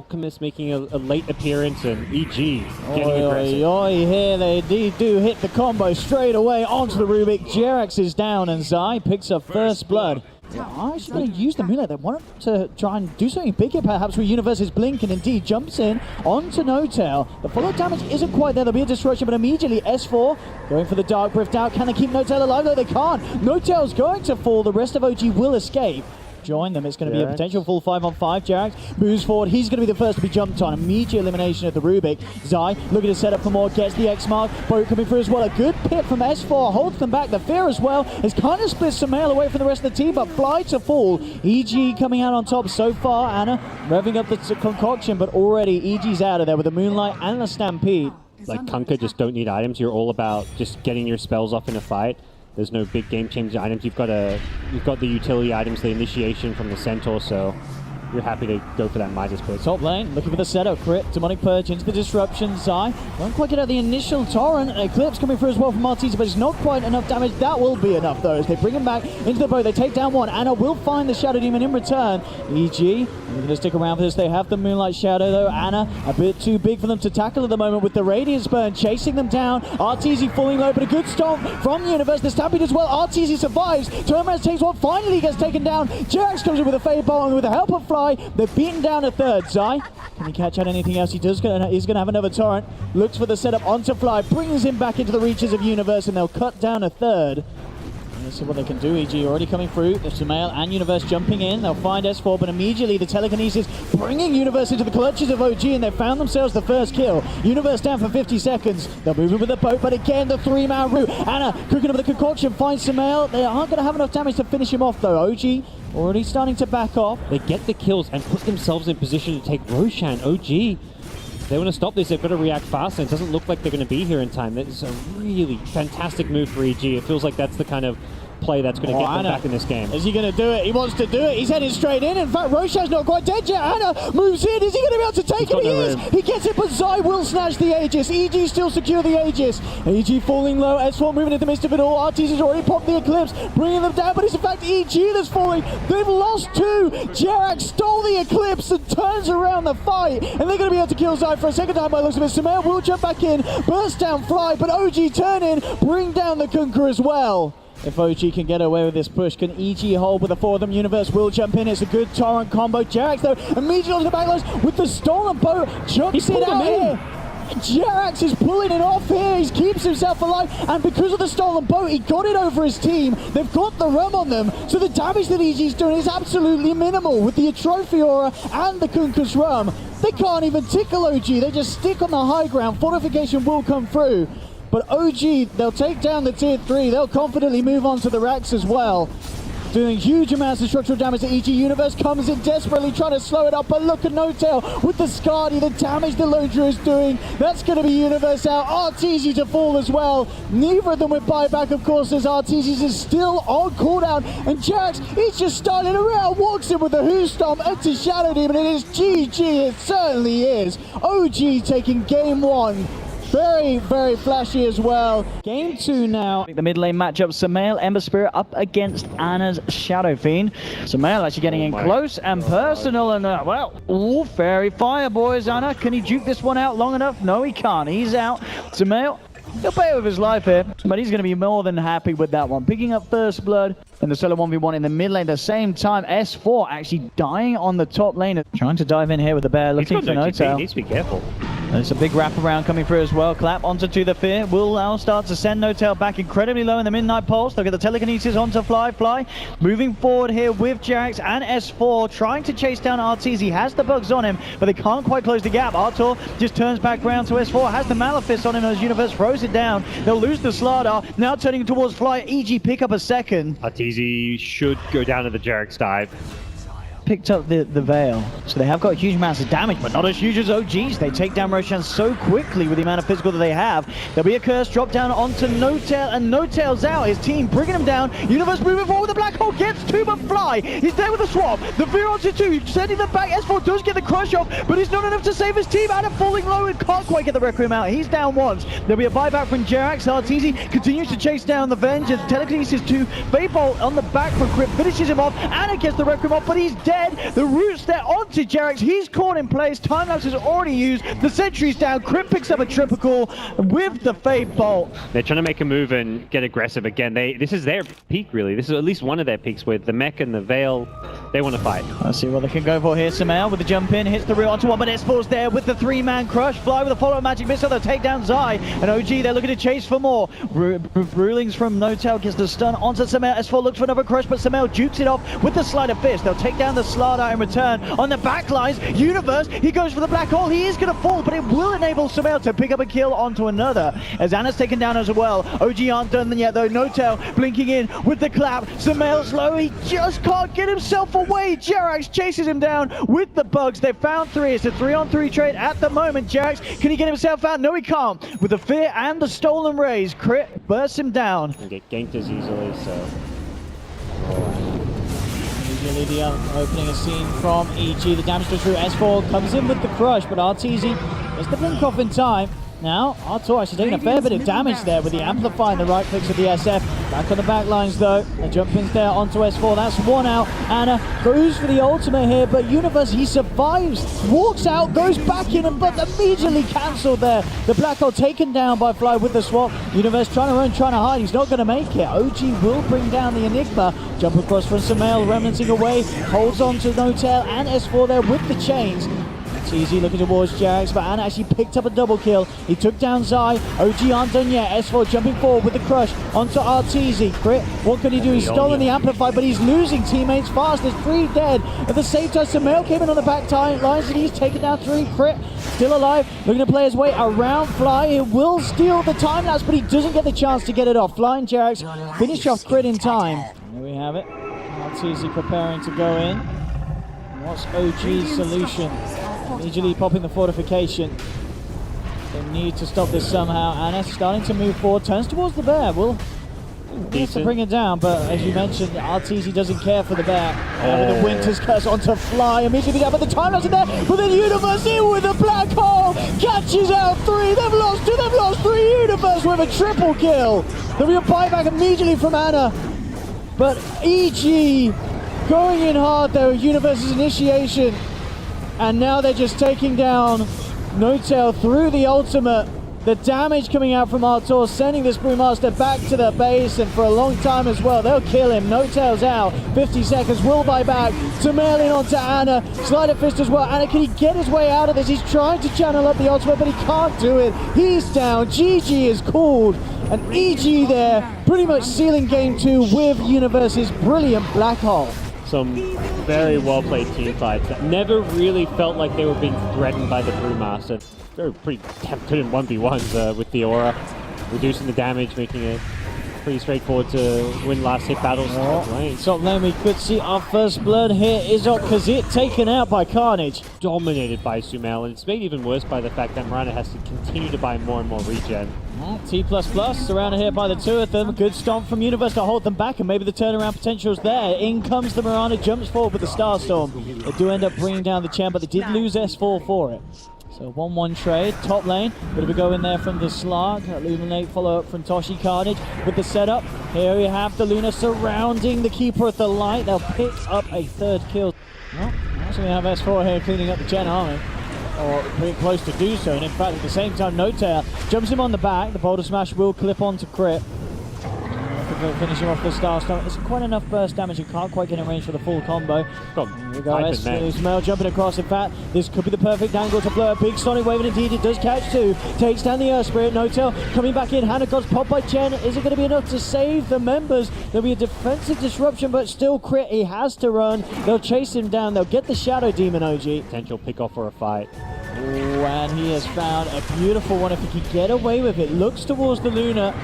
Alchemist making a late appearance, and EG getting aggressive. Here they do hit the combo straight away onto the Rubik. Jerax is down, and Zai picks up first blood. I actually going to use the Moonlight. They wanted to try and do something bigger, perhaps, with Universe's Blink, and indeed jumps in onto No-Tail. The follow damage isn't quite there. There'll be a destruction, but immediately S4 going for the Dark Rift out. Can they keep No-Tail alive? No, they can't. No-Tail's going to fall. The rest of OG will escape. Join them. It's going to be a potential full 5-on-5. Jerax moves forward. He's going to be the first to be jumped on. Immediate elimination of the Rubik. Zai looking to set up for more. Gets the X mark. Boat coming through as well. A good pit from S4. Holds them back. The Fear as well has kind of split Sumail away from the rest of the team, but Fly to fall. EG coming out on top so far. Anna revving up the concoction, but already EG's out of there with the Moonlight and the Stampede. Like Kunkka just don't need items. You're all about just getting your spells off in a fight. There's no big game-changing items. You've got the utility items, the initiation from the Centaur, so you're happy to go for that Midas Pit. Top lane, looking for the setup. Crit, Demonic Purge into the disruption. Zai won't quite get out the initial torrent. Eclipse coming through as well from Arteezy, but it's not quite enough damage. That will be enough, though, as they bring him back into the boat. They take down one. Anna will find the Shadow Demon in return. EG, they're going to stick around for this. They have the Moonlight Shadow, though. Anna, a bit too big for them to tackle at the moment with the Radiance Burn, chasing them down. Arteezy falling low, but a good stomp from the Universe. The Stampede as well. Arteezy survives. Turnaround takes one. Finally gets taken down. Jerax comes in with a Fade Bolt, and with the help of Fly, they've beaten down a third. Zai, can he catch out anything else? He's going to have another torrent. Looks for the setup onto Fly, brings him back into the reaches of Universe, and they'll cut down a third. Let's see what they can do. EG already coming through. The Sumail and Universe jumping in. They'll find S4, but immediately the telekinesis bringing Universe into the clutches of OG, and they've found themselves the first kill. Universe down for 50 seconds. They'll move in with the boat, but again, the three-man route. Anna cooking up the concoction, finds Sumail. They aren't going to have enough damage to finish him off, though. OG already starting to back off. They get the kills and put themselves in position to take Roshan. OG, they want to stop this. They've got to react fast, and it doesn't look like they're going to be here in time. That's a really fantastic move for EG. It feels like that's the kind of play that's going to get them back in this game. Is he going to do it? He wants to do it. He's heading straight in. In fact, Roshan's not quite dead yet. Anna moves in. Is he going to be able to take it? He is. He gets it, but Zai will snatch the Aegis. EG still secure the Aegis. EG falling low. S4 moving in the midst of it all. Arteezy's already popped the Eclipse, bringing them down, but it's in fact EG that's falling. They've lost two. Jerax stole the Eclipse and turns around the fight, and they're going to be able to kill Zai for a second time by the looks of it. Sumail will jump back in, burst down Fly, but OG turn in, bring down the Kunkka as well. If OG can get away with this push, can EG hold with the four of them? Universe will jump in. It's a good torrent combo. Jerax, though, immediately onto the backlines with the stolen boat. Chucks it out here. Jerax is pulling it off here. He keeps himself alive, and because of the stolen boat, he got it over his team. They've got the rum on them, so the damage that EG's doing is absolutely minimal with the Atrophy Aura and the Kunkka's rum. They can't even tickle OG. They just stick on the high ground. Fortification will come through. But OG, they'll take down the tier 3. They'll confidently move on to the racks as well. Doing huge amounts of structural damage to EG. Universe comes in desperately trying to slow it up, but look at No-Tail with the Skadi, the damage the Lodra is doing. That's going to be Universe out. Arteezy to fall as well. Neither of them with buyback, of course, as Arteezy is still on cooldown. And Jerax, he's just starting around, walks in with the Who Stomp into Shadow Demon. It is GG, it certainly is. OG taking game 1. Very, very flashy as well. Game 2 now. The mid lane matchup, Sumail, Ember Spirit up against Anna's Shadow Fiend. Sumail actually getting in close and personal, and well, Fairy Fire, boys. Anna, can he juke this one out long enough? No, he can't. He's out. Sumail, he'll pay with his life here, but he's going to be more than happy with that one. Picking up first blood and the solo 1v1 in the mid lane at the same time. S4 actually dying on the top lane. Trying to dive in here with the bear, looking for No-Tail. He needs to be careful. There's a big wraparound coming through as well. Clap onto the Fear. Will now start to send No-Tail back incredibly low in the Midnight Pulse. They'll get the telekinesis onto Fly. Fly moving forward here with Jerax and S4, trying to chase down Arteezy. He has the bugs on him, but they can't quite close the gap. Artur just turns back round to S4, has the Malefice on him as Universe throws it down. They'll lose the Slardar. Now turning towards Fly. EG pick up a second. Arteezy should go down to the Jerax dive. Picked up the Veil, so they have got huge amounts of damage, but not as huge as OG's. They take down Roshan so quickly with the amount of physical that they have. There'll be a curse drop down onto No-Tail, and No-Tail's out. His team bringing him down. Universe moving forward with the Black Hole, gets 2, but Fly, he's there with the swap. The Fear onto 2, sending them back. S4 does get the crush off, but it's not enough to save his team. Anna falling low and can't quite get the Requiem out. He's down once. There'll be a buyback from Jerax. Arteezy continues to chase down the Vengeance. Telekinesis 2, Fade Bolt on the back from Crypt, finishes him off. Anna gets the Requiem off, but he's dead. dead. The root's there onto Jerax. He's caught in place. Time-lapse is already used. The sentry's down. Crit picks up a triple with the Fade Bolt. They're trying to make a move and get aggressive again. This is their peak, really. This is at least one of their peaks with the mech and the Veil. They want to fight. Let's see what they can go for here. Samel with the jump in, hits the rear onto one, but S4's there with the 3-man crush. Fly with a follow-up magic missile. They'll take down Zai. And OG, they're looking to chase for more. Rulings from No-Tail gets the stun onto Samel. S4 looks for another crush, but Samel jukes it off with the Sleight of Fist. They'll take down the Slardar in return. On the back lines, Universe, he goes for the black hole. He is going to fall, but it will enable Samel to pick up a kill onto another. As Anna's taken down as well. OG aren't done yet though. No-Tail blinking in with the clap. Samel's low. He just can't get himself away. Jerax chases him down with the bugs. They've found 3. It's a 3-on-3 trade at the moment. Jerax, can he get himself out? No, he can't. With the fear and the stolen raise, Crit bursts him down. And get ganked as easily, so... Immediately the opening is seen from EG. The damage goes through. S4 comes in with the crush, but RTZ is the blink off in time. Now, Artur actually taking a fair bit of damage there with the Amplify and the right clicks of the SF. Back on the back lines though. The jump in's there onto S4. That's one out. Anna goes for the ultimate here, but Universe, he survives. Walks out, goes back in, but immediately cancelled there. The black hole taken down by Fly with the swap. Universe trying to run, trying to hide. He's not going to make it. OG will bring down the Enigma. Jump across from Samel, remnanting away. Holds on to No-Tail and S4 there with the chains. Easy looking towards Jerax, but Anna actually picked up a double kill. He took down Zai. OG aren't done yet. S4 jumping forward with the crush onto RTZ. Crit, what can he do? He's stolen the Amplify, but he's losing teammates fast. There's 3 dead. At the same time, Samel came in on the back lines and he's taken down 3. Crit, still alive. Looking to play his way around Fly. He will steal the time-lapse, but he doesn't get the chance to get it off. Fly and Jerax finish off Crit in time. There we have it. RTZ preparing to go in. What's OG's solution? Immediately popping the fortification. They need to stop this somehow. Anna starting to move forward, turns towards the bear. Will have to bring it down, but as you mentioned, RTZ doesn't care for the bear. With the Winter's Curse onto Fly, immediately down, but the time-lapse in there. But then Universe in with the black hole, catches out 3. They've lost 2. They've lost 3. Universe with a triple kill. There'll be a buyback immediately from Anna, but EG going in hard though. Universe's initiation. And now they're just taking down No-Tail through the ultimate. The damage coming out from Artur, sending this Brewmaster back to the base, and for a long time as well. They'll kill him. No-Tail's out. 50 seconds. Will buy back. Samel in onto Anna. Sleight of Fist as well. Anna, can he get his way out of this? He's trying to channel up the ultimate, but he can't do it. He's down. GG is called. And EG there, pretty much sealing game 2 with Universe's brilliant black hole. Some very well-played team fights that never really felt like they were being threatened by the Brewmaster. They were pretty good in 1v1s with the Aura, reducing the damage, making it pretty straightforward to win last hit battles. Top lane, we could see our first blood here. Izok Kazit taken out by Carnage. Dominated by Sumail, and it's made even worse by the fact that Miranda has to continue to buy more and more regen. T++, surrounded here by the 2 of them. Good stomp from Universe to hold them back, and maybe the turnaround potential is there. In comes the Miranda, jumps forward with the Starstorm. They do end up bringing down the champ, but they did lose S4 for it. So 1-1 trade, top lane, bit of a go in there from the Slug. Illuminate follow up from Toshi. Carnage with the setup. Here we have the Luna surrounding the Keeper of the Light. They'll pick up a 3rd kill. Well, actually we have S4 here cleaning up the Gen army, or pretty close to do so, and in fact at the same time No-Tail jumps him on the back. The Boulder Smash will clip onto Crit. Finishing off the Starstorm. It's quite enough burst damage. You can't quite get in range for the full combo. Here we go. Ismail jumping across. In fact, this could be the perfect angle to blow a big Sonic Wave, and indeed it does catch 2. Takes down the Earth Spirit. No-Tail coming back in. Hannah God's popped by Chen. Is it going to be enough to save the members? There'll be a defensive disruption, but still Crit. He has to run. They'll chase him down. They'll get the Shadow Demon OG. Potential pick-off for a fight. Ooh, and he has found a beautiful one if he can get away with it. Looks towards the Luna.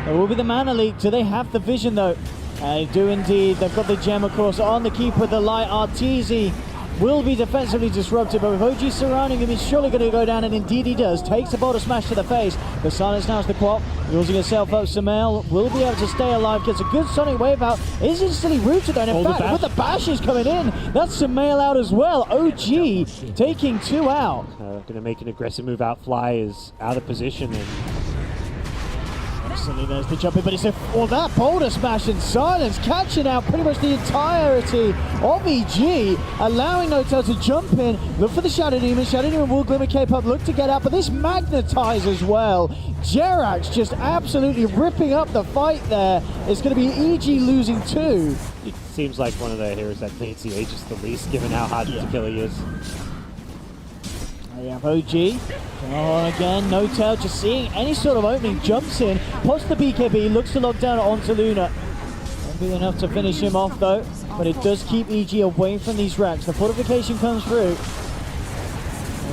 There will be the mana leak. Do they have the vision though? They do indeed. They've got the gem, of course, on the Keeper of the Light. RTZ will be defensively disrupted, but with OG surrounding him, he's surely going to go down, and indeed he does. Takes a Boulder Smash to the face. The silence now is the Quap. Using himself up, Samel will be able to stay alive. Gets a good Sonic Wave out. Is instantly rooted, and in fact, with the bashes coming in, that's Samel out as well. OG taking 2 out. Going to make an aggressive move out. Fly is out of position, and Instantly there's the jump in, but it's that boulder smash and silence catching out pretty much the entirety of EG, allowing Notel to jump in, look for the Shadow Demon. Shadow Demon will glimmer cape up, look to get out, but this magnetize as well. Jerax just absolutely ripping up the fight there. It's going to be EG losing 2. It seems like one of the heroes that needs the Aegis the least, given how hard to kill he is. We have OG. Oh, again, Notel just seeing any sort of opening, jumps in, pops the BKB, looks to lock down onto Luna. Won't be enough to finish him off though, but it does keep EG away from these racks. The fortification comes through.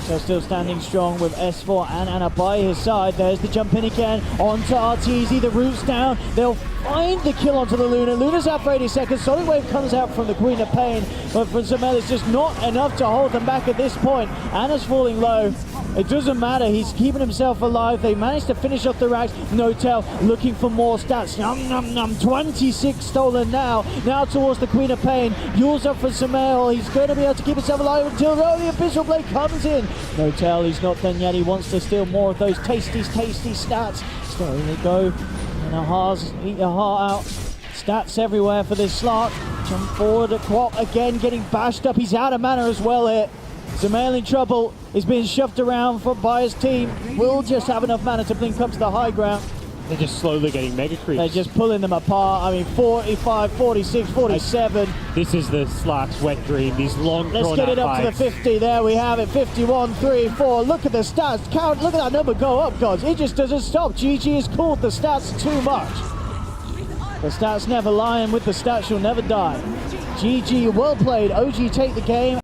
Notel still standing strong with S4 and Anna by his side. There's the jump in again onto RTZ. The root's down. They'll find the kill onto the Luna. Luna's out for 80 seconds. Solid Wave comes out from the Queen of Pain, but for Zamel it's just not enough to hold them back at this point. Anna's falling low. It doesn't matter, he's keeping himself alive. They managed to finish off the racks. Notel looking for more stats. Num num num, 26 stolen now. Now towards the Queen of Pain. Yule's up for Zamel. He's going to be able to keep himself alive until the Abyssal Blade comes in. Notel, he's not done yet. He wants to steal more of those tasty stats. Slowly they go. And eat your heart out. Stats everywhere for this Slark. Jump forward at Quap again, getting bashed up. He's out of mana as well here. Zamel in trouble. He's being shoved around by his team. Will just have enough mana to blink up to the high ground. They're just slowly getting mega creeps. They're just pulling them apart. I mean, 45, 46, 47. This is the Slark's wet dream. These long Let's get it up to the 50. There we have it. 51, 3, 4. Look at the stats. Count. Look at that number go up, gods. It just doesn't stop. GG has called the stats too much. The stats never lie, and with the stats you'll never die. GG, well played. OG take the game.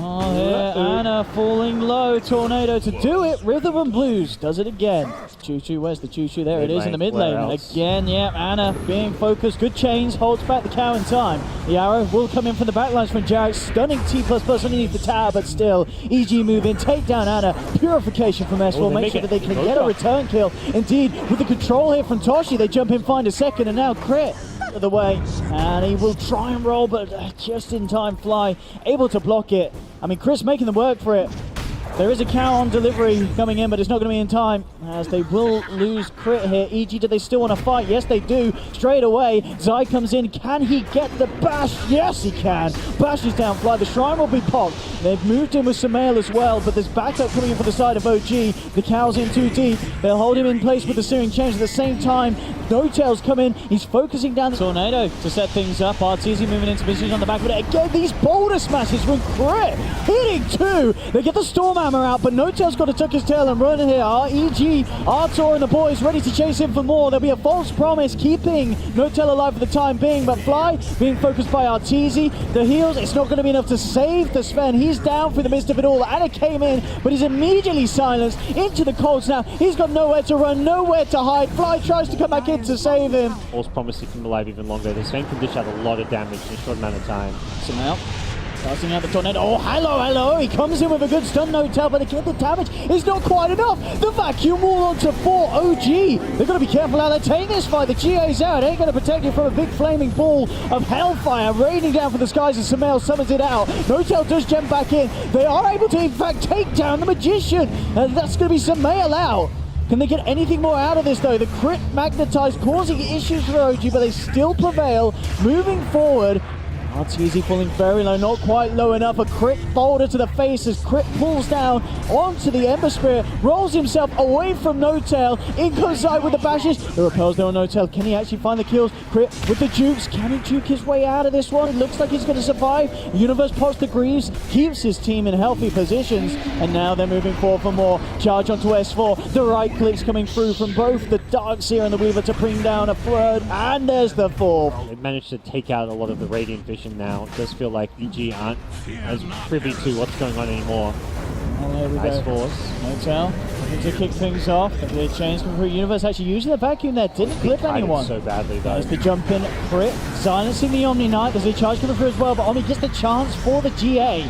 Oh, yeah, Anna falling low. Tornado to do it. Rhythm and Blues does it again. Choo-choo, where's the choo-choo? There it is in the mid lane. Again, yeah, Anna being focused. Good chains, holds back the cow in time. The arrow will come in from the backlines from Jarek. Stunning T++ underneath the tower, but still, EG move in, take down Anna. Purification from S4, make sure that they can get a return kill. Indeed, with the control here from Toshi, they jump in, find a second, and now Crit of the way. And he will try and roll, but just in time, Fly able to block it. I mean, Chris making them work for it. There is a cow on delivery coming in, but it's not going to be in time, as they will lose Crit here. EG, do they still want to fight? Yes, they do. Straight away, Zai comes in. Can he get the bash? Yes, he can. Bash is down, Fly. The shrine will be popped. They've moved in with Samael as well, but there's backup coming in for the side of OG. The cow's in too deep. They'll hold him in place with the Searing Change at the same time. Notel's come in. He's focusing down the Tornado to set things up. RTZ moving into position on the back of it. Again, these boulder smashes from Crit. Hitting 2. They get the Storm Hammer out, but Notel's got to tuck his tail and run here. EG, Artor and the boys ready to chase him for more. There'll be a false promise keeping Notel alive for the time being, but Fly being focused by RTZ. The heals, it's not going to be enough to save the Sven. He's down through the midst of it all. Anna came in, but he's immediately silenced into the cold snap. He's got nowhere to run, nowhere to hide. Fly tries to come back in to save him. False promise to keep him alive even longer. The Sven can dish out a lot of damage in a short amount of time. Samel casting out the Tornado. Oh, hello. He comes in with a good stun, Notel, but the damage is not quite enough. The vacuum wall onto 4 OG. They've got to be careful how they take this fight. The GA's out. Ain't going to protect you from a big flaming ball of hellfire raining down from the skies as Samel summons it out. Notel does jump back in. They are able to, in fact, take down the Magician. And that's going to be Samel out. Can they get anything more out of this, though? The Crit magnetized, causing issues for OG, but they still prevail. Moving forward. RTZ falling very low, not quite low enough. A Crit boulder to the face as Crit pulls down onto the Ember Spirit, rolls himself away from Notel. In goes Zai with the bashes. The repels there on Notel. Can he actually find the kills? Crit with the jukes. Can he juke his way out of this one? It looks like he's going to survive. Universe pops the Greaves, keeps his team in healthy positions, and now they're moving forward for more. Charge onto S4. The right clicks coming through from both the Darkseer and the Weaver to bring down a third, and there's the fourth. They managed to take out a lot of the Radiant Vision now. It does feel like EG aren't as privy to what's going on anymore. Oh, there we Ice go. Force. Notel looking to kick things off. The chains come through. Universe actually using the vacuum there. Didn't clip anyone. So badly though. There's the jump in. Crit silencing the Omni Knight. There's a charge coming through as well, but Omni gets the chance for the GA.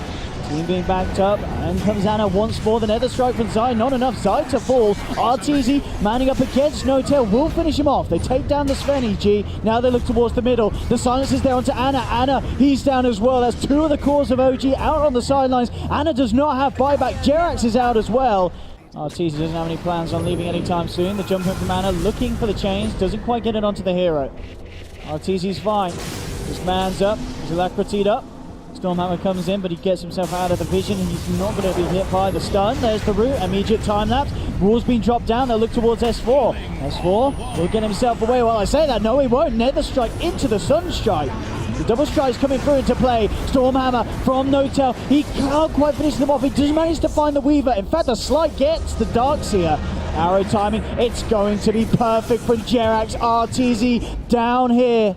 Team being backed up, and comes Anna once more. The Nether Strike from Zai, not enough. Zai to fall. RTZ manning up against Notel, will finish him off. They take down the Sven EG. Now they look towards the middle. The silence is there onto Anna. Anna, he's down as well. That's 2 of the cores of OG out on the sidelines. Anna does not have buyback. Jerax is out as well. Arteezy doesn't have any plans on leaving anytime soon. The jump in from Ana, looking for the chains, doesn't quite get it onto the hero. Arteezy's fine. His man's up, his alacrity'd up. Stormhammer comes in, but he gets himself out of the vision, and he's not going to be hit by the stun. There's the root, immediate time lapse. Wall's been dropped down, they'll look towards S4. S4 will get himself away. Well, I say that, no he won't. Nether Strike into the Sunstrike. The double strike's coming through into play. Stormhammer from Notel. He can't quite finish them off. He does manage to find the Weaver. In fact, the Slight gets the Darkseer. Arrow timing. It's going to be perfect for Jerax. Arteezy down here.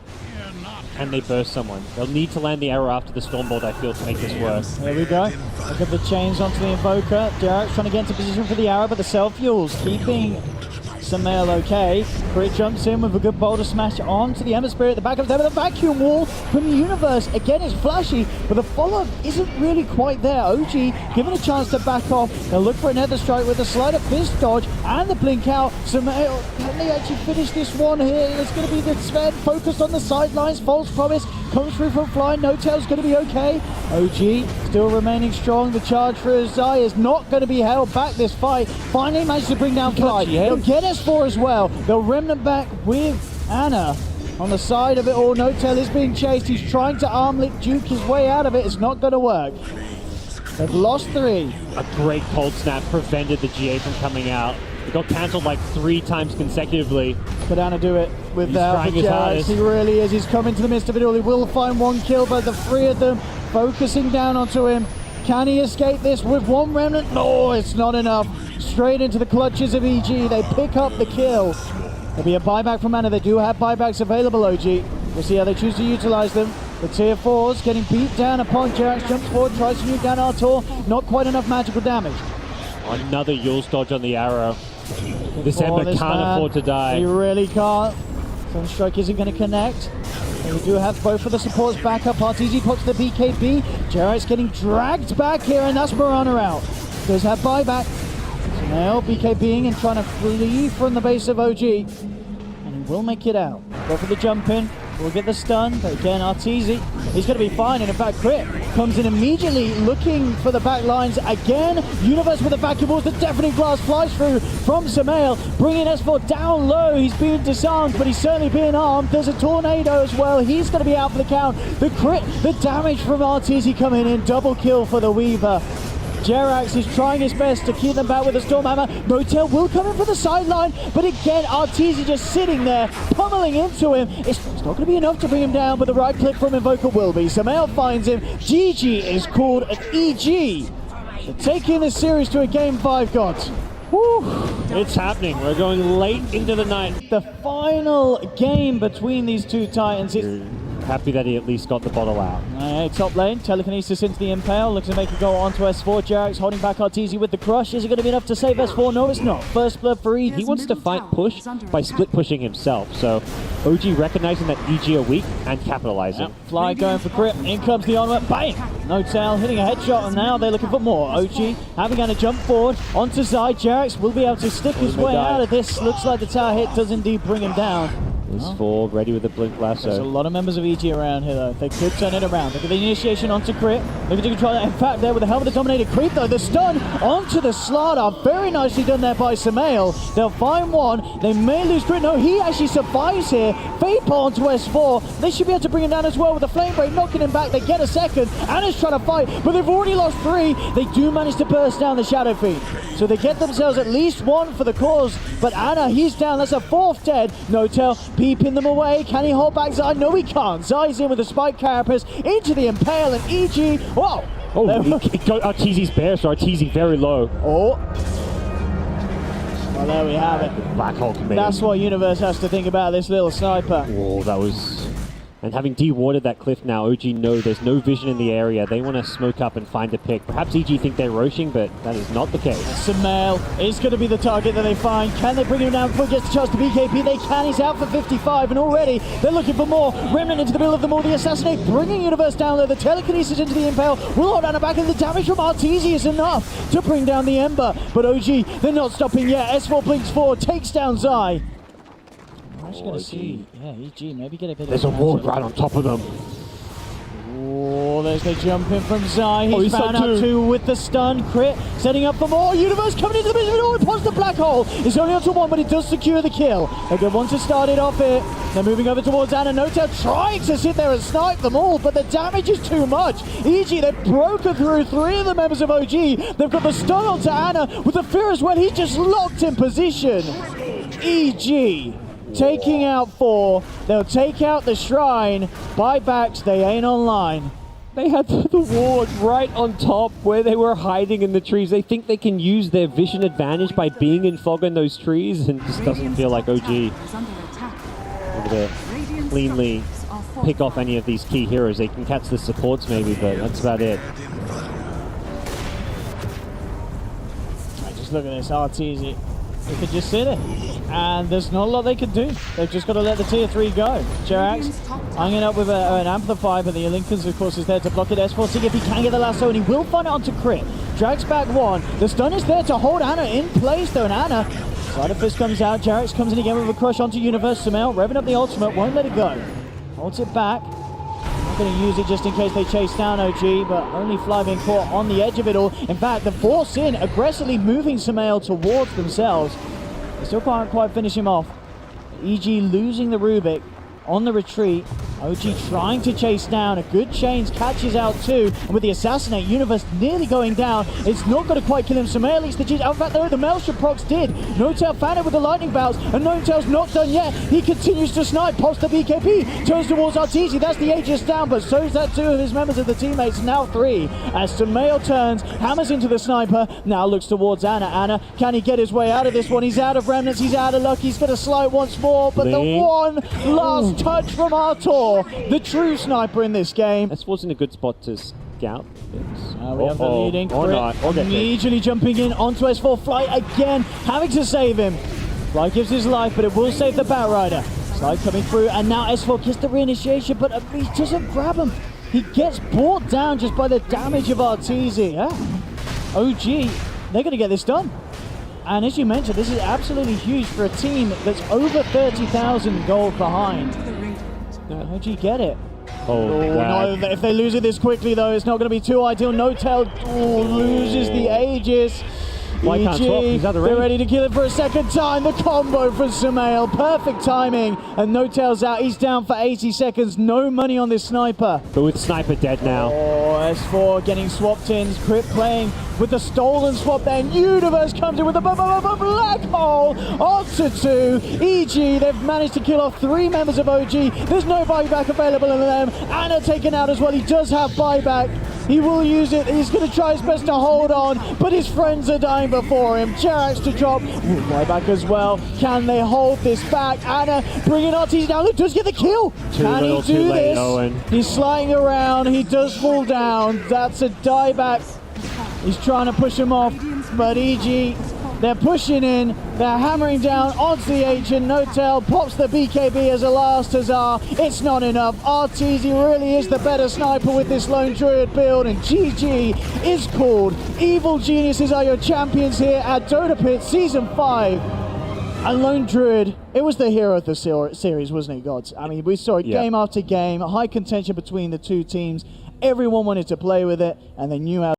And they burst someone. They'll need to land the arrow after the Stormbolt, I feel, to make this work. There we go. Look at the chains onto the Invoker. Jerax trying to get into position for the arrow, but the self-fuels keeping Samael okay. Crit jumps in with a good boulder smash onto the Ember Spirit. The back of there with a vacuum wall from the Universe. Again, it's flashy, but the follow-up isn't really quite there. OG given a chance to back off. They'll look for another strike with the Slider Fist dodge and the blink out. Samael, can they actually finish this one here? It's going to be the Sven focused on the sidelines. False promise comes through from Flying. No-Tail's going to be okay. OG still remaining strong. The charge for Zai is not going to be held back this fight. Finally managed to bring down Fly. They'll get S4 as well. They'll remnant back with Ana on the side of it all. No-Tail is being chased. He's trying to armlet Duke his way out of it. It's not going to work. They've lost 3. A great cold snap prevented the GA from coming out. It got cancelled like 3 times consecutively. Could Ana do it without the Jerax? He really is. He's come into the midst of it all. He will find one kill, but the 3 of them focusing down onto him. Can he escape this with one remnant? No, it's not enough. Straight into the clutches of EG. They pick up the kill. There'll be a buyback from Ana. They do have buybacks available, OG. We'll see how they choose to utilize them. The tier 4s getting beat down upon Jerax. Jumps forward, tries to nuke down Artur. Not quite enough magical damage. Another Yule's dodge on the arrow. This Ember can't afford to die. He really can't. Sunstrike isn't going to connect. We do have both of the supports back up. Arteezy pops the BKB. Jerax getting dragged back here, and that's Marana out. Does have buyback. So now BKBing and trying to flee from the base of OG. And he will make it out. Go for the jump in. We'll get the stun, but again, Arteezy, he's going to be fine, and in fact, Crit comes in immediately looking for the back lines again. Universe with the vacuum walls, the deafening blast flies through from Samael, bringing S4 down low. He's being disarmed, but he's certainly being armed. There's a tornado as well. He's going to be out for the count. The crit, the damage from Arteezy coming in, double kill for the Weaver. Jerax is trying his best to keep them back with a Stormhammer. No-Tail will come in for the sideline, but again, Arteezy just sitting there, pummeling into him. It's not going to be enough to bring him down, but the right click from Invoker will be. Samael finds him. GG is called an EG. They're taking this series to a Game 5, gods. Woo. It's happening. We're going late into the night. The final game between these two Titans. Happy that he at least got the bottle out. Top lane, telekinesis into the Impale, looks to make it go onto S4. Jerax holding back Arteezy with the crush. Is it going to be enough to save S4? No, it's not. First blood for EG. He wants to fight push by split pushing himself, so OG recognizing that EG are weak and capitalizing. Yep. Fly going for grip. In comes the onward. Bang! No-Tail hitting a headshot, and now they're looking for more. OG having to jump forward onto Zai. Jerax will be able to stick his way out of this. Looks like the tower hit does indeed bring him down. Is full, ready with the blink lasso. There's a lot of members of EG around here, though. They could turn it around. Look at the initiation onto Crit. Looking to control that. In fact, there with the helmet of the dominated Creep, though. The stun onto the Slardar. Very nicely done there by Samael. They'll find one. They may lose Crit. No, he actually survives here. Fade Ball onto S4. They should be able to bring him down as well with the Flame Break, knocking him back. They get a second. Anna's trying to fight, but they've already lost 3. They do manage to burst down the Shadow Fiend. So they get themselves at least 1 for the cause. But Ana, he's down. That's a 4th dead. No-Tail peeping them away. Can he hold back Zai? No, he can't. Zai's in with a Spike Carapace into the Impale, and EG. Whoa! Oh, it got Arteezy's bear, so Arteezy very low. Oh. Well, there we have it. Black Hole committed. That's what Universe has to think about this little sniper. Oh, that was... And having de-watered that cliff now, OG know there's no vision in the area. They want to smoke up and find a pick. Perhaps EG think they're roaching, but that is not the case. Samael is going to be the target that they find. Can they bring him down before he gets the chance to BKB? They can. He's out for 55, and already they're looking for more. Remnant into the middle of them all. The Assassinate bringing Universe down there. The telekinesis into the Impale will hold down the back, and the damage from Arteezy is enough to bring down the Ember. But OG, they're not stopping yet. S4 blinks forward, takes down Zai. I'm just going to see, EG maybe get a bit There's a ward right on top of them. Oh, there's the jump in from Zai. He's he's found on out two. two with the stun. Crit setting up for more. Universe coming into the middle of it all. He pops the black hole. It's only onto one, but it does secure the kill. A good one to start it off here. They're moving over towards Anna. Notel trying to sit there and snipe them all, but the damage is too much. EG, they've broken through three of the members of OG. They've got the stun onto Anna with the fear as well. He's just locked in position. EG taking out 4. They'll take out the shrine. Buybacks, they ain't online. They had the ward right on top where they were hiding in the trees. They think they can use their vision advantage by being in fog in those trees, and it just doesn't feel like OG able to cleanly pick off any of these key heroes. They can catch the supports maybe, but that's about it. Just look at this, RTZ. They could just sit it, and there's not a lot they could do. They've just got to let the tier 3 go. Jerax hanging up with an amplifier, but the Lincolns, of course, is there to block it. S4 seeing if he can get the lasso, and he will find it onto Crit. Drags back 1. The stun is there to hold Anna in place, though, and Anna, Side of Fist comes out. Jerax comes in again with a crush onto Universe. Sumail revving up the ultimate, won't let it go. Holds it back. Not going to use it just in case they chase down OG, but only Fly being caught on the edge of it all. In fact, the Force in aggressively moving Sumail towards themselves. They still can't quite finish him off. EG losing the Rubik on the retreat. OG trying to chase down. A good chains catches out too. And with the assassinate, Universe nearly going down. It's not going to quite kill him. Sumail leaks the G. In fact, though, the Maelstrom procs did. Notel found it with the lightning bouts. And Notel's not done yet. He continues to snipe. Pops the BKB. Turns towards Arteezy. That's the Aegis down. But so's that 2 of his members of the teammates. Now 3. As Sumail turns. Hammers into the sniper. Now looks towards Anna. Anna, can he get his way out of this one? He's out of remnants. He's out of luck. He's going to slide once more. But the one last touch from Artur. The true sniper in this game. This wasn't a good spot to scout. We have the leading Crit immediately jumping in onto S4 Fly again, having to save him. Fly gives his life, but it will save the Batrider. Slide coming through, and now S4 gets the reinitiation, but he doesn't grab him. He gets brought down just by the damage of Arteezy. Yeah. OG, they're going to get this done. And as you mentioned, this is absolutely huge for a team that's over 30,000 gold behind. How'd you get it? No, if they lose it this quickly, though, it's not going to be too ideal. Notel loses the Aegis. EG, they're ready to kill it for a second time. The combo from Sumail. Perfect timing. And Notel's out. He's down for 80 seconds. No money on this sniper. But with Sniper dead now. Oh, S4 getting swapped in. Crit playing with the stolen swap there. Universe comes in with a black hole onto 2. EG, they've managed to kill off 3 members of OG. There's no buyback available in them. Anna taken out as well. He does have buyback. He will use it. He's going to try his best to hold on, but his friends are dying before him. Jerax to drop. Buyback as well. Can they hold this back? Anna bringing Arteezy down. Look, does get the kill. Can he do this? Owen. He's sliding around. He does fall down. That's a dieback. He's trying to push him off, but EG, they're pushing in. They're hammering down onto the agent. Notel pops the BKB as a last huzzah. It's not enough. Arteezy really is the better sniper with this Lone Druid build, and GG is called. Evil Geniuses are your champions here at DOTAPIT Season 5. And Lone Druid, it was the hero of the series, wasn't it, gods? I mean, we saw it game after game, high contention between the two teams. Everyone wanted to play with it, and they knew how